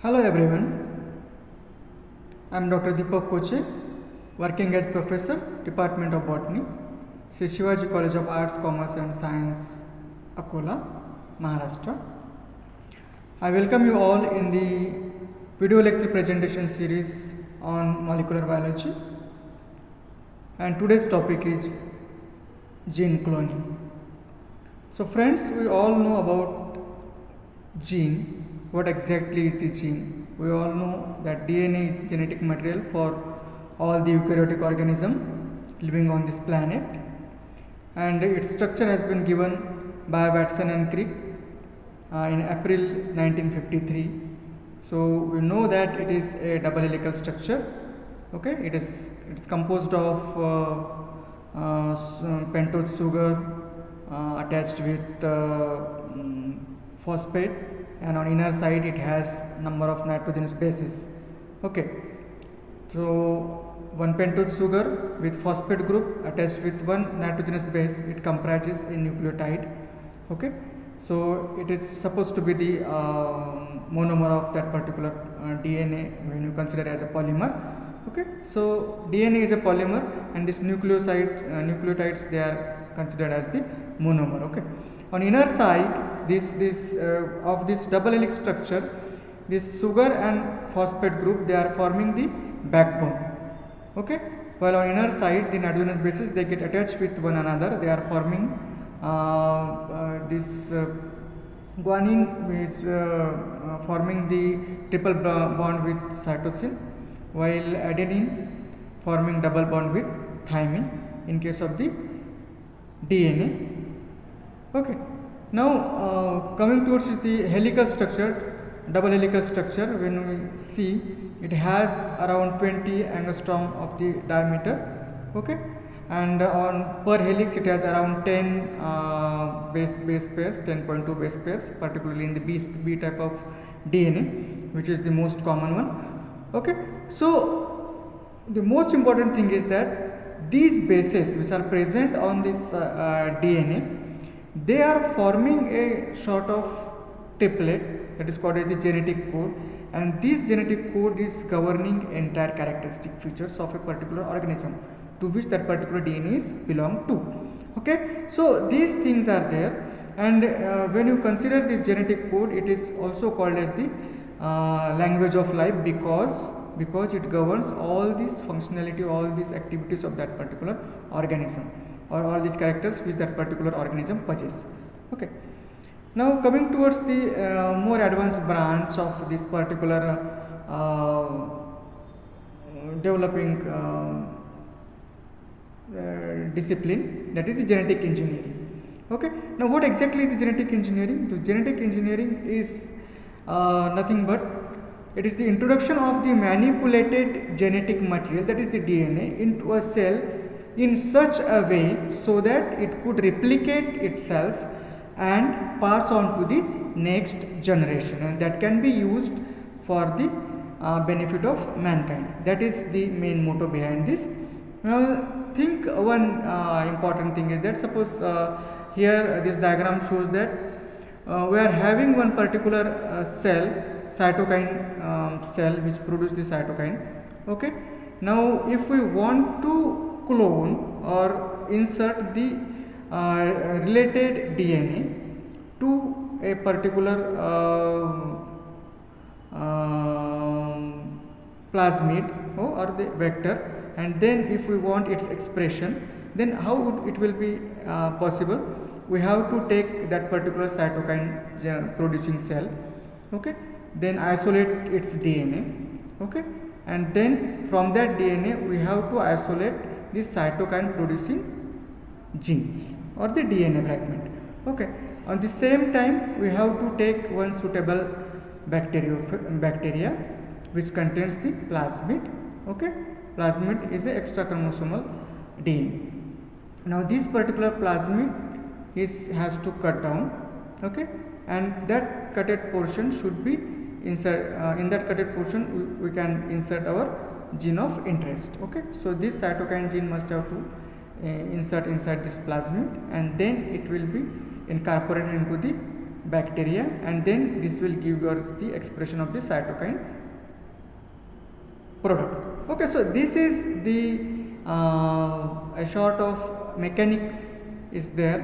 Hello everyone, I am Dr. Deepak Koche, working as Professor, Department of Botany, Sri Shivaji College of Arts, Commerce and Science, Akola, Maharashtra. I welcome you all in the video lecture presentation series on molecular biology, and today's topic is gene cloning. So friends, we all know about gene. What exactly is the gene? We all know that DNA is genetic material for all the eukaryotic organism living on this planet, and its structure has been given by Watson and Crick in April 1953. So we know that it is a double helical structure. Okay, it is composed of pentose sugar attached with phosphate, and on inner side it has number of nitrogenous bases. Okay, so one pentose sugar with phosphate group attached with one nitrogenous base, it comprises a nucleotide. Okay, so it is supposed to be the monomer of that particular DNA when you consider as a polymer. Okay, so DNA is a polymer, and this nucleotides, they are considered as the monomer. Okay, on inner side of this double helix structure, this sugar and phosphate group, they are forming the backbone. Okay, while on inner side the nitrogenous bases, they get attached with one another, they are forming this guanine is forming the triple bond with cytosine, while adenine forming double bond with thymine in case of the DNA. Okay, now coming towards the helical structure, double helical structure, when we see, it has around 20 angstrom of the diameter. Okay, and on per helix it has around 10 base pairs, 10.2 base pairs, particularly in the B type of DNA, which is the most common one. Okay, so the most important thing is that these bases which are present on this DNA, they are forming a sort of triplet that is called as the genetic code, and this genetic code is governing entire characteristic features of a particular organism to which that particular DNA is belong to. Okay, so these things are there, and when you consider this genetic code, it is also called as the language of life, because it governs all this functionality, all these activities of that particular organism, or all these characters which that particular organism possesses. Okay, now coming towards the more advanced branch of this particular developing discipline, that is the genetic engineering. Okay, now what exactly is the genetic engineering? The genetic engineering is nothing but it is the introduction of the manipulated genetic material, that is the DNA, into a cell in such a way so that it could replicate itself and pass on to the next generation, and that can be used for the benefit of mankind. That is the main motto behind this. Now think one important thing is that, suppose here this diagram shows that we are having one particular cell, cytokine cell, which produces the cytokine. Okay, now if we want to clone or insert the related DNA to a particular plasmid or the vector, and then if we want its expression, then how it will be possible? We have to take that particular cytokine producing cell, okay, then isolate its DNA, okay, and then from that DNA we have to isolate the cytokine producing genes or the DNA fragment. Okay, on the same time we have to take one suitable bacteria which contains the plasmid. Okay, plasmid is a extra chromosomal DNA. Now this particular plasmid has to cut down. Okay, and that cutted portion should be insert in that cutted portion we can insert our gene of interest. Okay, so this cytokine gene must have to insert inside this plasmid, and then it will be incorporated into the bacteria, and then this will give you the expression of the cytokine product. Okay, so this is the a sort of mechanics is there,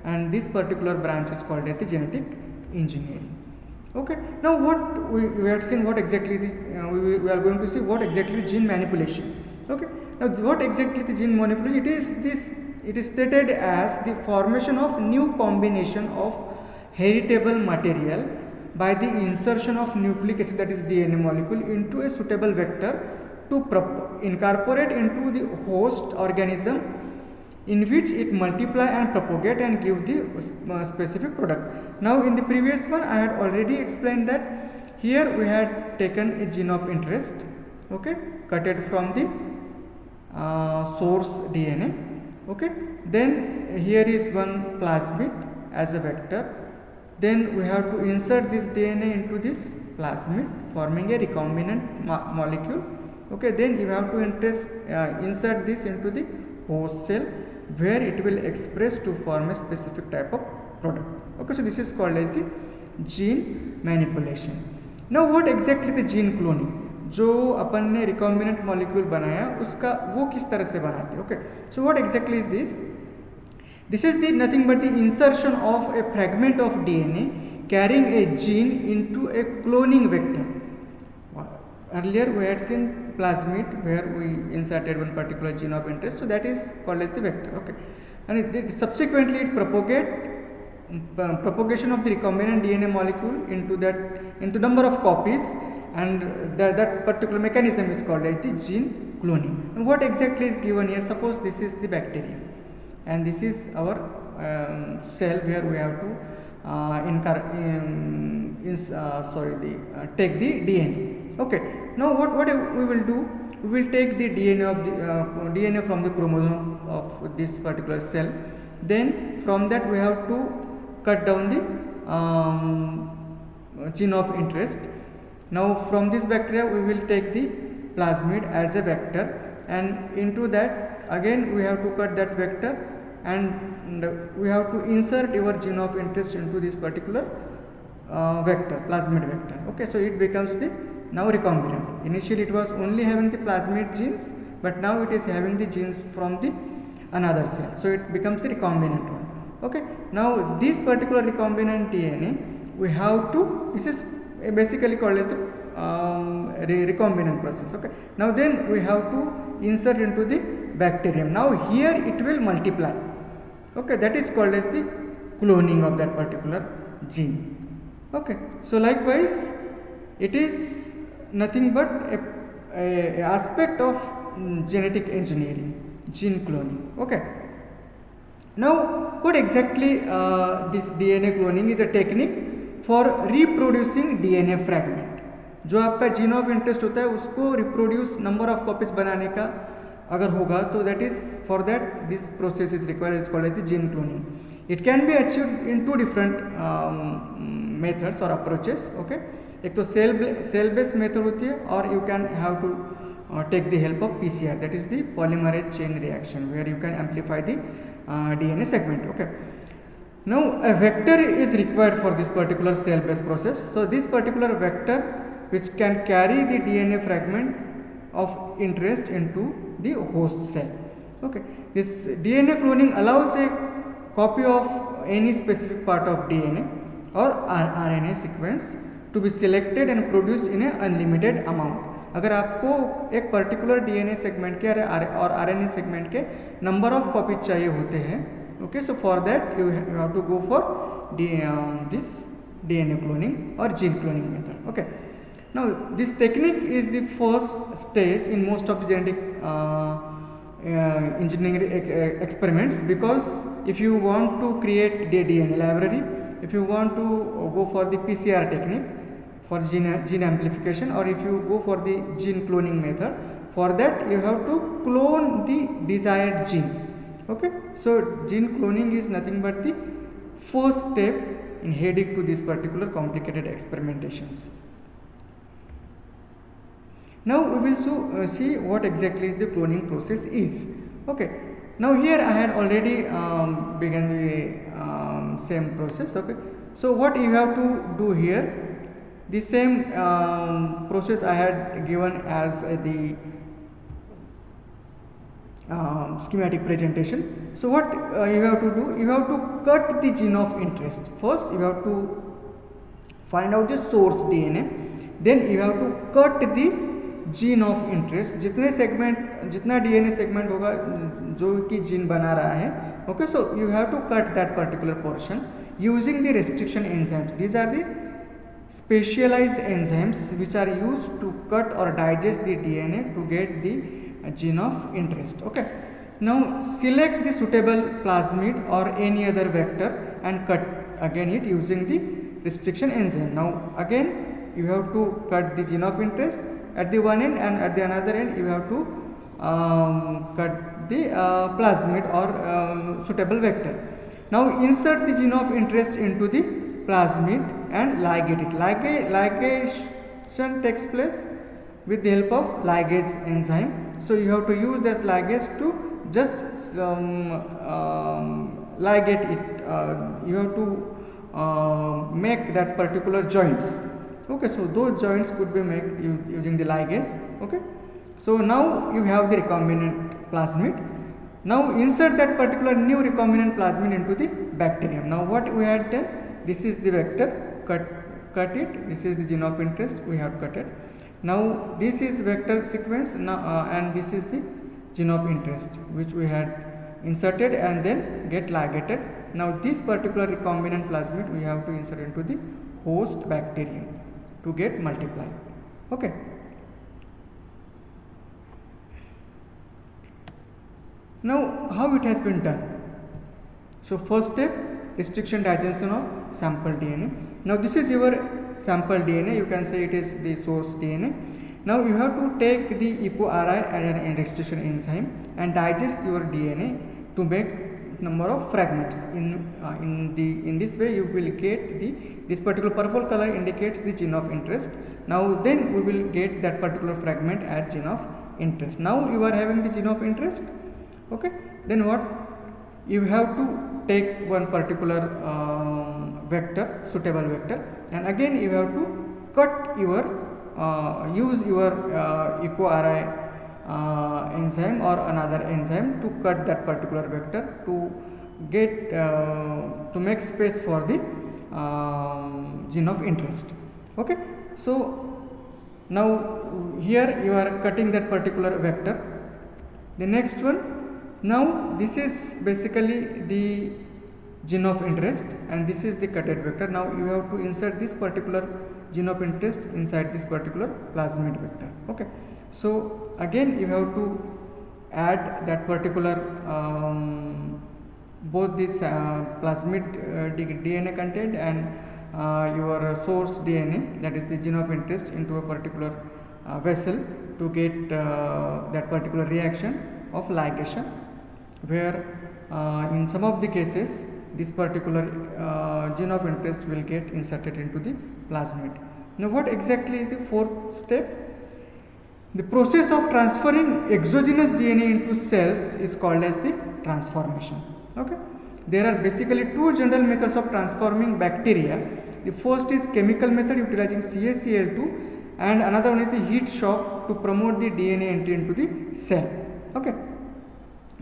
and this particular branch is called as the genetic engineering. Okay, now what we had seen what exactly the we are going to see what exactly gene manipulation. Okay, now what exactly the gene manipulation? It is stated as the formation of new combination of heritable material by the insertion of nucleic acid, that is DNA molecule, into a suitable vector to incorporate into the host organism, in which it multiply and propagate and give the specific product. Now in the previous one I had already explained that here we had taken a gene of interest, okay, cut it from the source DNA, okay, then here is one plasmid as a vector, then we have to insert this DNA into this plasmid forming a recombinant molecule, okay, then you have to insert this into the host cell where it will express to form a specific type of product. Okay, so this is called as the gene manipulation. Now what exactly the gene cloning? जो अपन ने recombinant molecule बनाया उसका वो किस तरह से बनाते हैं? Okay, so what exactly is this? This is the nothing but the insertion of a fragment of DNA carrying a gene into a cloning vector. Earlier we had seen plasmid where we inserted one particular gene of interest, so that is called as the vector. Okay, and subsequently it propagation of the recombinant DNA molecule into number of copies, and that particular mechanism is called as the gene cloning. And what exactly is given here? Suppose this is the bacteria and this is our cell where we have to take the DNA. Okay, now what we will do, we will take the DNA of the DNA from the chromosome of this particular cell, then from that we have to cut down the gene of interest. Now from this bacteria we will take the plasmid as a vector, and into that again we have to cut that vector, and we have to insert our gene of interest into this particular vector, plasmid vector. Okay, so it becomes the now recombinant. Initially it was only having the plasmid genes, but now it is having the genes from the another cell, so it becomes the recombinant one. Okay, now this particular recombinant DNA we have to, this is basically called as the recombinant process. Okay, now then we have to insert into the bacterium. Now here it will multiply. Okay, that is called as the cloning of that particular gene. Okay, so likewise it is nothing but a aspect of genetic engineering, gene cloning. Okay, now what exactly this DNA cloning is a technique for reproducing DNA fragment. जो आपका gene of interest होता है उसको reproduce number of copies बनाने का अगर होगा तो that is for that this process is required, is called as the gene cloning. It can be achieved in two different methods और अप्रोचेस. ओके, एक तो सेल बेस्ड मेथड होती है, और you can have to take the help of PCR, that is the polymerase chain reaction, where you can amplify the DNA segment. Okay, now a vector is required for this particular cell based process. So this particular vector which can carry the DNA fragment of interest into the host cell. Okay, this DNA cloning allows a copy of any specific part of DNA or RNA sequence to be selected and produced in an unlimited amount. अगर आपको एक particular DNA segment के और RNA segment के number of copies चाहिए होते हैं. Okay, so for that you have to go for this DNA cloning और gene cloning method. Okay, now this technique is the first stage in most of the genetic engineering experiments, because if you want to create the DNA library, if you want to go for the PCR technique for gene amplification, or if you go for the gene cloning method, for that you have to clone the desired gene. Okay, so gene cloning is nothing but the first step in heading to this particular complicated experimentations. Now we will see what exactly the cloning process is. Okay, now here I had already begun the same process. Okay, So what you have to do here, the same process I had given as the schematic presentation. So what you have to do, you have to cut the gene of interest. First you have to find out the source DNA, then you have to cut the gene of interest. जितने segment, जितना DNA segment होगा जो कि gene बना रहा है, okay, so you have to cut that particular portion using the restriction enzymes. These are the specialized enzymes which are used to cut or digest the DNA to get the gene of interest. Okay, now select the suitable plasmid or any other vector and cut again it using the restriction enzyme. Now again you have to cut the gene of interest at the one end, and at the another end you have to cut the plasmid or suitable vector. Now insert the gene of interest into the plasmid and ligate it. Ligation takes place with the help of ligase enzyme. So you have to use this ligase to just ligate it. You have to make that particular joints. Okay, so those joints could be made using the ligase. Okay, so now you have the recombinant plasmid. Now insert that particular new recombinant plasmid into the bacterium. Now what we had done, this is the vector, cut it, this is the gene of interest, we have cut it. Now this is vector sequence now, and this is the gene of interest which we had inserted and then get ligated. Now this particular recombinant plasmid we have to insert into the host bacterium to get multiplied. Okay. Now how it has been done? So first step, restriction digestion of sample DNA. Now this is your sample DNA, you can say it is the source DNA. Now you have to take the EcoRI as an restriction enzyme and digest your DNA to make number of fragments. In this way you will get this particular purple color indicates the gene of interest. Now then we will get that particular fragment as gene of interest. Now you are having the gene of interest. Okay, then what you have to take one particular vector, suitable vector, and again you have to cut your use your EcoRI enzyme or another enzyme to cut that particular vector to get to make space for the gene of interest. Okay, so now here you are cutting that particular vector. The next one, now this is basically the gene of interest and this is the cutted vector. Now you have to insert this particular gene of interest inside this particular plasmid vector. Okay, so again you have to add that particular both this plasmid DNA content and your source DNA, that is the gene of interest, into a particular vessel to get that particular reaction of ligation, where in some of the cases this particular gene of interest will get inserted into the plasmid. Now what exactly is the fourth step? The process of transferring exogenous DNA into cells is called as the transformation. Okay, there are basically two general methods of transforming bacteria. The first is chemical method utilizing CaCl2 and another one is the heat shock to promote the DNA entry into the cell. Okay,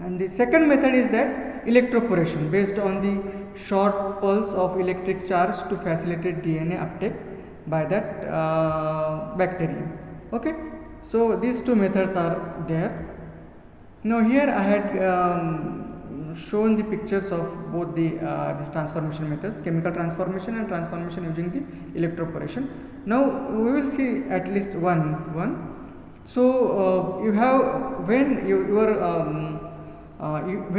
and the second method is that electroporation based on the short pulse of electric charge to facilitate DNA uptake by that bacterium. Okay, so these two methods are there. Now here I had shown the pictures of both the these transformation methods, chemical transformation and transformation using the electroporation. Now we will see at least one. So you have, when you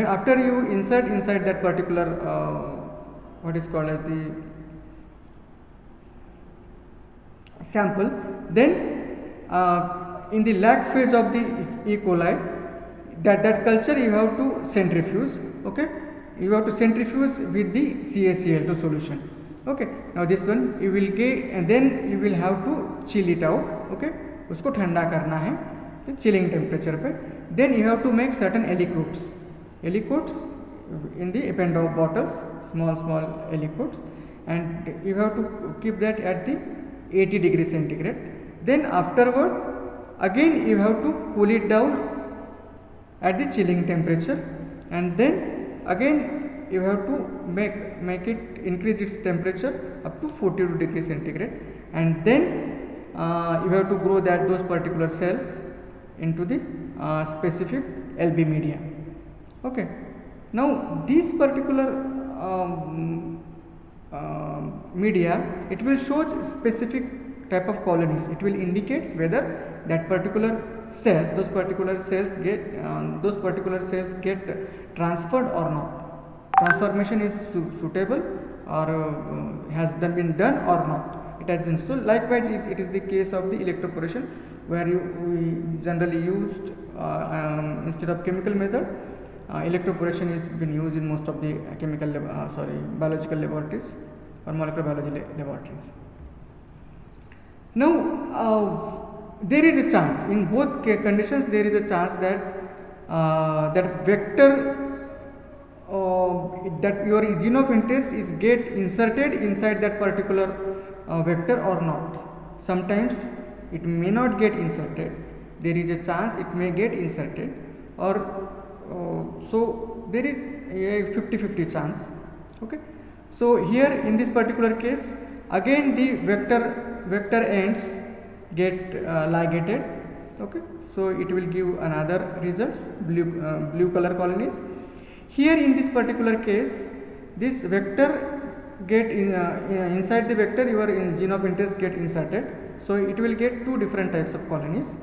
after you insert inside that particular what is called as the sample, then in the lag phase of the E. coli, that culture you have to centrifuge. Okay, you have to centrifuge with the CaCl2 solution. Okay, now this one you will get, and then you will have to chill it out. Okay, उसको ठंडा करना है तो chilling temperature पे. Then you have to make certain aliquots in the Eppendorf bottles, small aliquots. and you have to keep that at the 80 degrees centigrade. Then afterward again you have to cool it down at the chilling temperature, and then again you have to make it increase its temperature up to 42 degrees centigrade, and then you have to grow those particular cells into the specific LB media. Okay. Now this particular media, it will show specific type of colonies. It will indicates whether that particular cells, those particular cells get transferred or not. Transformation is suitable or has been done or not. It has been so. Likewise, it is the case of the electroporation, where we generally used instead of chemical method, electroporation is been used in most of the biological laboratories or molecular biology laboratories. Now there is a chance in both conditions, there is a chance that that vector that your gene of interest is get inserted inside that particular vector or not. Sometimes it may not get inserted, there is a chance it may get inserted, or so there is a 50-50 chance. Okay. So here in this particular case, again the vector ends get ligated. Okay. So it will give another results, blue color colonies. Here in this particular case, this vector get inside the vector, your gene of interest get inserted, so it will get two different types of colonies.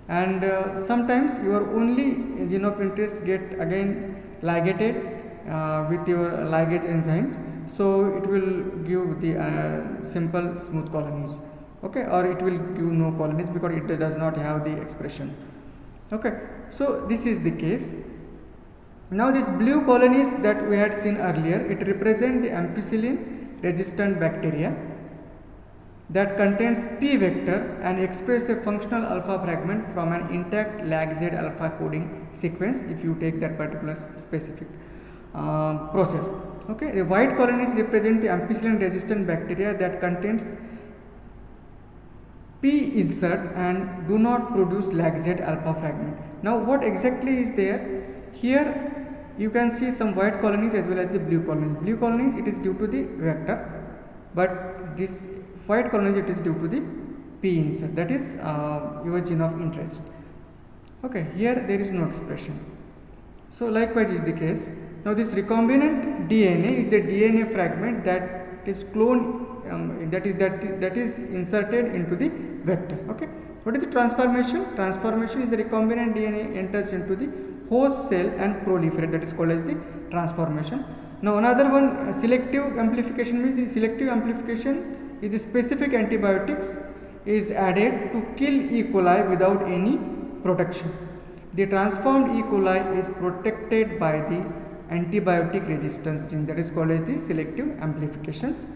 And sometimes your only gene of interest get again ligated with your ligase enzymes, so it will give the simple smooth colonies. Okay, or it will give no colonies because it does not have the expression. Okay, so this is the case. Now these blue colonies that we had seen earlier, it represent the ampicillin resistant bacteria that contains P vector and express a functional alpha fragment from an intact lag Z alpha coding sequence if you take that particular specific process. Okay, the white colonies represent the ampicillin resistant bacteria that contains P insert and do not produce lag Z alpha fragment. Now what exactly is there? Here you can see some white colonies as well as the blue colonies. Blue colonies, it is due to the vector, but this white colonies, it is due to the P insert, that is your gene of interest. Okay, here there is no expression. So likewise is the case. Now this recombinant DNA is the DNA fragment that is cloned, that is inserted into the vector. Okay, what is the transformation? Transformation is the recombinant DNA enters into the host cell and proliferate, that is called as the transformation. Now another one, selective amplification, means the selective amplification is the specific antibiotics is added to kill E. coli without any protection. The transformed E. coli is protected by the antibiotic resistance gene, that is called as the selective amplifications.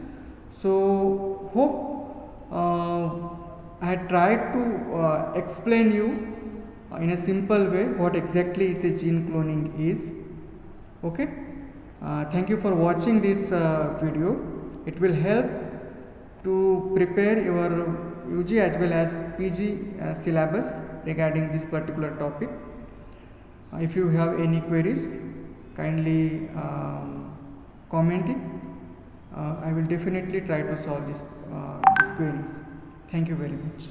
So hope I had tried to explain you in a simple way what exactly is the gene cloning is. Okay, thank you for watching this video. It will help to prepare your UG as well as PG syllabus regarding this particular topic. If you have any queries, kindly comment it. I will definitely try to solve these queries. Thank you very much.